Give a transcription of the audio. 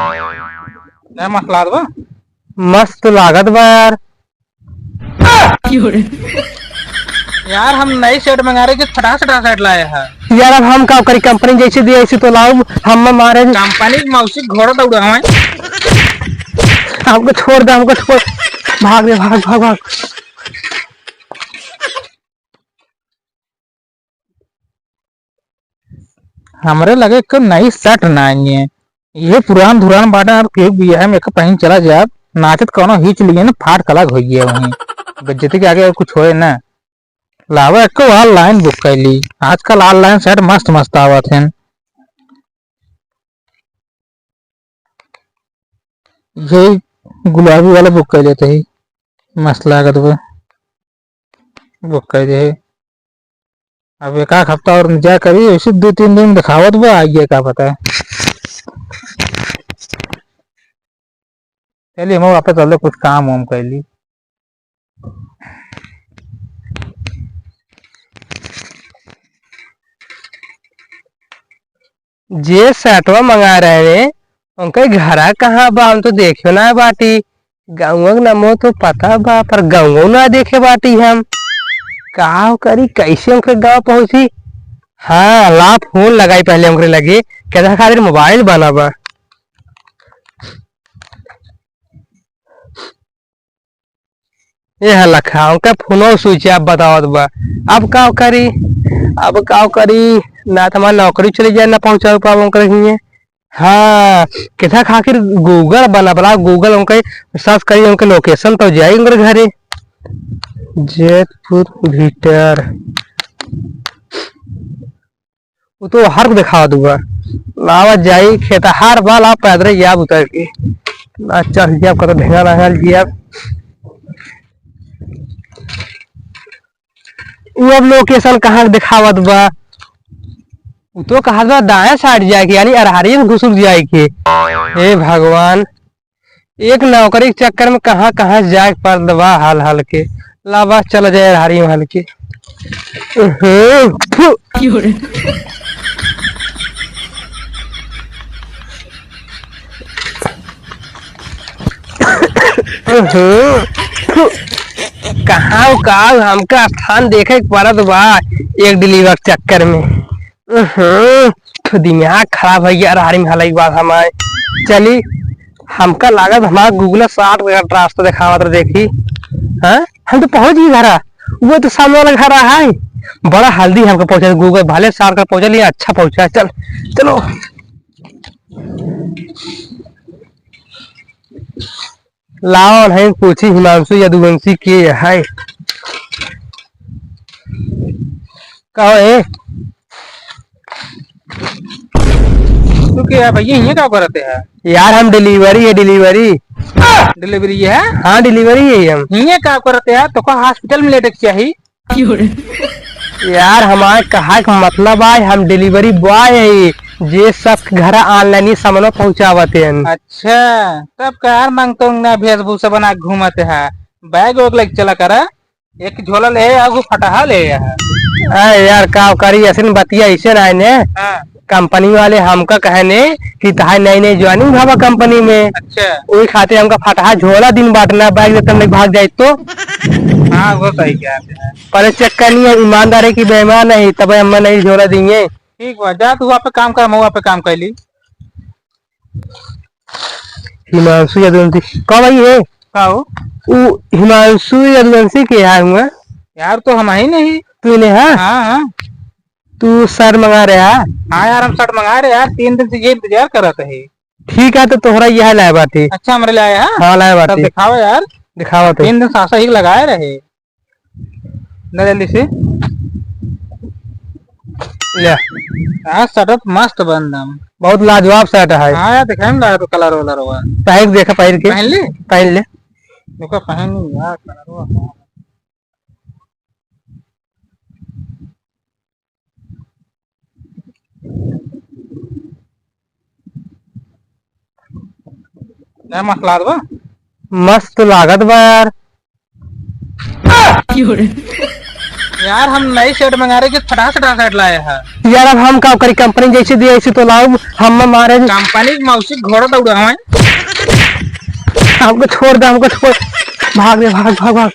क्या मसला बा? मस्त लागत बा यार। यार हम नई शर्ट मंगा रहे, फटा शर्ट लाए हैं। यार अब हम का करी, कंपनी जैसे दी ऐसे तो लाओ। हम मारे कंपनी मौसी घोड़ा दौड़ा हमें। हमको छोड़ दे, हमको छोड़। भाग रे, भाग भाग भाग। हमरे लगे को नई शर्ट नहीं है, ये पुरान धुरान बाटा और के भी है। मेरे को पहन चला जाए नाचत कोनो हिच लिए ना, फाट कलग हो गया वहीं। बेइज्जती के आगे कुछ होए ना। लावा एक ऑनलाइन बुक कर ली, आजकल ऑनलाइन शर्ट मस्त मस्त आवत हैं। ये गुलाबी वाला बुक कर लेते ही मस्त लागत वो बुक कर दे। अब एक आध हफ्ता और जा करी ऐसे 2-3 दिन दिखावत वो आइए का पता है। चलिए हम वापस चल कुछ काम वाम कर ली। जे शर्टवा मंगा रहे रे, उनके घरा कहाँ बा? हम तो देखे ना बाटी। गाँव नमो तो पता बा, पर गाँव ना देखे बाटी हम। का करी, कैसे उनके गाँव पहुंची? हाँ ला फोन लगाई पहले उनके लगे, कहता खातिर मोबाइल बना बा। ये लखा उनका फोनो स्विच आप बतावत बा। अब का करी, अब का करी? ना तो हमारा नौकरी चली जाए, ना पहुंचा पाओ उनके। हाँ कहता खातिर गूगल बना बला, गूगल उनके सर्च करी, उनके लोकेशन तो जाए उनके घरे। जयपुर भीतर वो तो हर को दिखा दूंगा। लावा जाई खेता हार बाल आप पैदल या उतर के ना चढ़ गया कतो ढेंगा ना गया। वो अब लोकेशन कहाँ दिखावत बा? वो तो कहा बा दाएं साइड जाए के, यानी अरहरी में घुसुक जाए के। हे भगवान, एक नौकरी के चक्कर में कहाँ कहाँ जाए पर दबा हाल हाल के। लावा चल जाए अरहरी में हाल के। कहाँ का हमका स्थान देखे पड़त बा एक डिलीवर चक्कर में। दिमाग खराब है यार, हारी में हाल बात हमारे। चली हमका लागत हमारा गूगल 60 रास्ता दिखावत देखी। हाँ हम तो पहुंच गई घरा, वो तो सामने वाला घर है। बड़ा हल्दी हमको पहुंचा गूगल भाले 60 का पहुंचा लिया, अच्छा पहुंचा। चल चलो लाओ नहीं पूछी हिमांशु यदुवंशी के है। कहो ए तो क्या भैया ये क्या करते हैं? यार हम डिलीवरी है, डिलीवरी डिलीवरी है। हाँ डिलीवरी है हम। ये क्या करते हैं? तो हॉस्पिटल में लेटे चाहिए। यार हमारे कहा का मतलब है हम डिलीवरी बॉय है, जे सब घर ऑनलाइन ही सामान पहुंचावते हैं। अच्छा तब कार मांगते ना वेशभूषा बना घूमते हैं। बैग वैग लेके चला कर, एक झोला ले आगू फटाहा ले यार का करी ऐसे बतिया ऐसे रहे ने। कंपनी वाले हमका कहने कि तहां नई नई ज्वाइनिंग भावा कंपनी में। अच्छा वही खाते हमका फटाहा झोला दिन बांटना, बैग देते हम भाग जाए तो। हाँ वो सही क्या है। पर चक्कर नहीं है, ईमानदारी की बेईमान नहीं, तब हम नहीं झोला देंगे। ठीक बा, जा तू वहाँ पे काम कर, मैं वहाँ पे काम कर ली। हिमांशु यदुवंशी कौन भाई है? हिमांशु यदुवंशी के यहाँ हुआ यार तो हम ही नहीं। तूने? हाँ हाँ तू शर्ट मंगा रहा? हाँ यार हम शर्ट मंगा रहे यार, 3 दिन से ये इंतजार कर रहे थे। ठीक है तो तोहरा यह लाए बाती। अच्छा हमारे लिए आया। हाँ लाए बाती। दिखाओ यार, दिखावा तो 3 दिन सासा ही लगाए रहे ना, जल्दी से यार। शर्ट मस्त बंदम, बहुत लाजवाब शर्ट है। हाँ यार दिखाई ना तो कलर वलर हुआ। पहन देखा, पहन के पहन ले, पहन ले। देखो पहन यार कलर हुआ। क्या मसला बा? मस्त लागत बा यार। यार हम नई शर्ट मंगा रहे, फटाफट शर्ट लाए हैं। यार अब हम का करी, कंपनी जैसे दी ऐसे तो लाओ। हम मारे कंपनी मौसी घोड़ा दौड़ा है। हमको छोड़ दे, हमको छोड़। भाग रे, भाग भाग भाग।